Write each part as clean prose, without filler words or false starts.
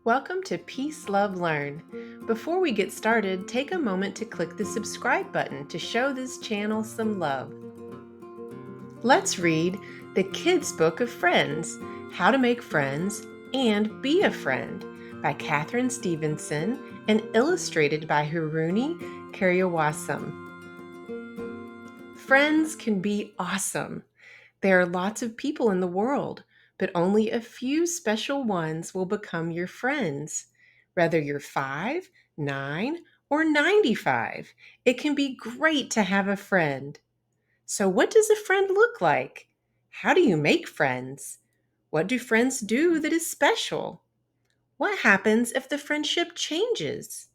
Welcome to Peace, Love, Learn. Before we get started, take a moment to click the subscribe button to show this channel some love. Let's read The Kids' Book of Friends, How to Make Friends and Be a Friend by Catherine Stephenson and illustrated by Haruni Karyawasam. Friends can be awesome. There are lots of people in the world, but only a few special ones will become your friends. Whether you're 5, 9, or 95, it can be great to have a friend. So, what does a friend look like? How do you make friends? What do friends do that is special? What happens if the friendship changes?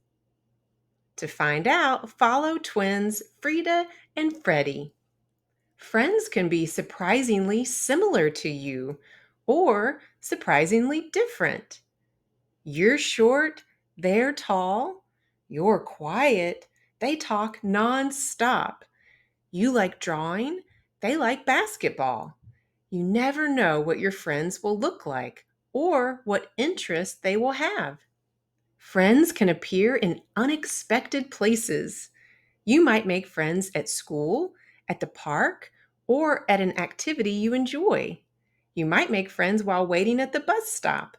To find out, follow twins Frida and Freddie. Friends can be surprisingly similar to you or surprisingly different. You're short, they're tall. You're quiet, they talk nonstop. You like drawing, they like basketball. You never know what your friends will look like or what interests they will have. Friends can appear in unexpected places. You might make friends at school, at the park, or at an activity you enjoy. You might make friends while waiting at the bus stop,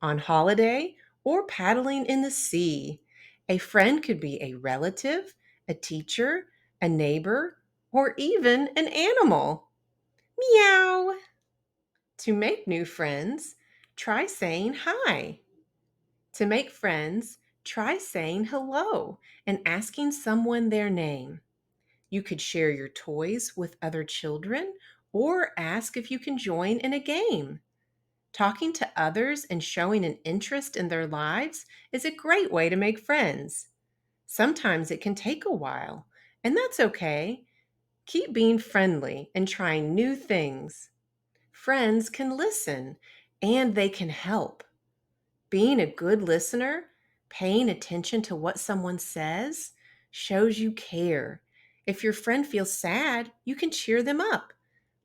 on holiday, or paddling in the sea. A friend could be a relative, a teacher, a neighbor, or even an animal. Meow. To make new friends, try saying hi. To make friends, try saying hello and asking someone their name. You could share your toys with other children or ask if you can join in a game. Talking to others and showing an interest in their lives is a great way to make friends. Sometimes it can take a while, and that's okay. Keep being friendly and trying new things. Friends can listen and they can help. Being a good listener, paying attention to what someone says, shows you care. If your friend feels sad, you can cheer them up.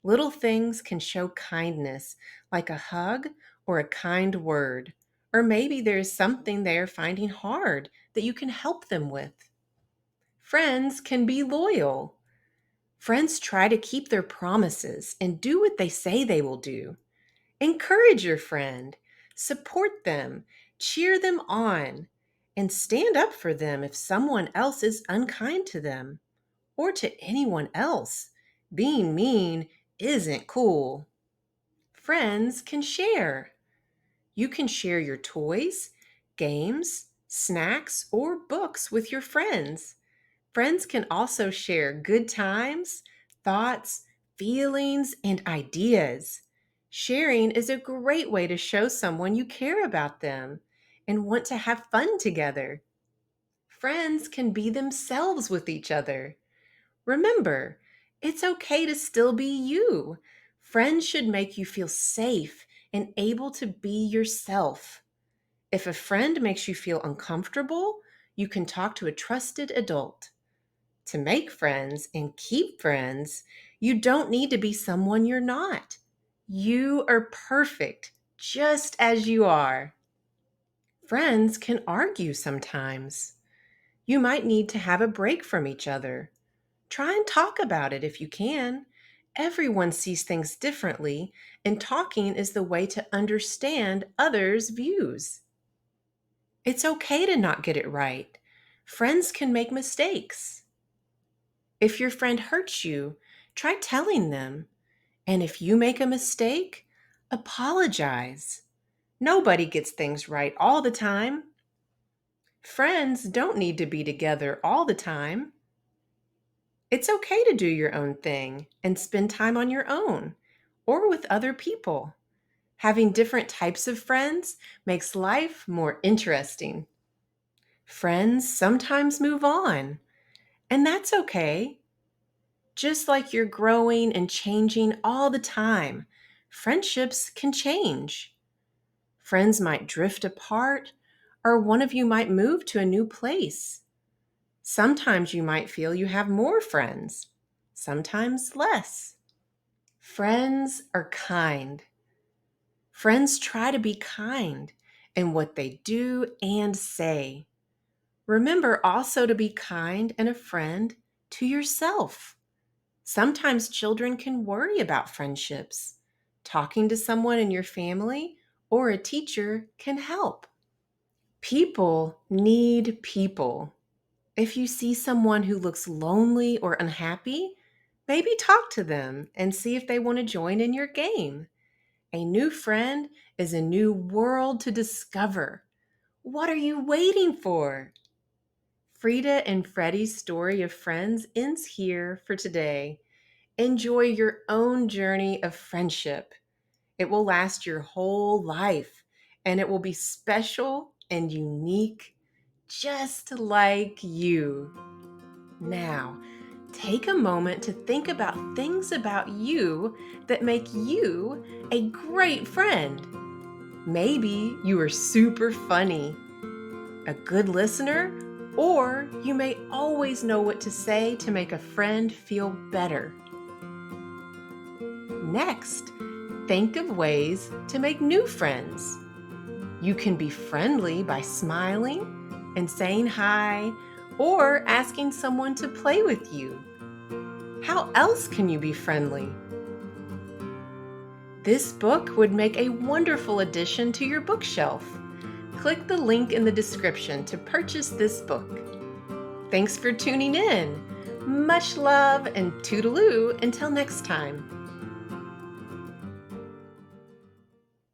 Little things can show kindness, like a hug or a kind word. Or maybe there's something they are finding hard that you can help them with. Friends can be loyal. Friends try to keep their promises and do what they say they will do. Encourage your friend, support them, cheer them on, and stand up for them if someone else is unkind to them or to anyone else. Being mean isn't cool. Friends can share. You can share your toys, games, snacks, or books with your friends. Friends can also share good times, thoughts, feelings, and ideas. Sharing is a great way to show someone you care about them and want to have fun together. Friends can be themselves with each other. Remember, it's okay to still be you. Friends should make you feel safe and able to be yourself. If a friend makes you feel uncomfortable, you can talk to a trusted adult. To make friends and keep friends, you don't need to be someone you're not. You are perfect just as you are. Friends can argue sometimes. You might need to have a break from each other. Try and talk about it if you can. Everyone sees things differently, and talking is the way to understand others' views. It's okay to not get it right. Friends can make mistakes. If your friend hurts you, try telling them. And if you make a mistake, apologize. Nobody gets things right all the time. Friends don't need to be together all the time. It's okay to do your own thing and spend time on your own or with other people. Having different types of friends makes life more interesting. Friends sometimes move on, and that's okay. Just like you're growing and changing all the time, friendships can change. Friends might drift apart, or one of you might move to a new place. Sometimes you might feel you have more friends, sometimes less. Friends are kind. Friends try to be kind in what they do and say. Remember also to be kind and a friend to yourself. Sometimes children can worry about friendships. Talking to someone in your family or a teacher can help. People need people. If you see someone who looks lonely or unhappy, maybe talk to them and see if they want to join in your game. A new friend is a new world to discover. What are you waiting for? Frida and Freddie's story of friends ends here for today. Enjoy your own journey of friendship. It will last your whole life, and it will be special and unique, just like you. Now, take a moment to think about things about you that make you a great friend. Maybe you are super funny, a good listener, or you may always know what to say to make a friend feel better. Next, think of ways to make new friends. You can be friendly by smiling and saying hi or asking someone to play with you. How else can you be friendly? This book would make a wonderful addition to your bookshelf. Click the link in the description to purchase this book. Thanks for tuning in. Much love and toodaloo until next time.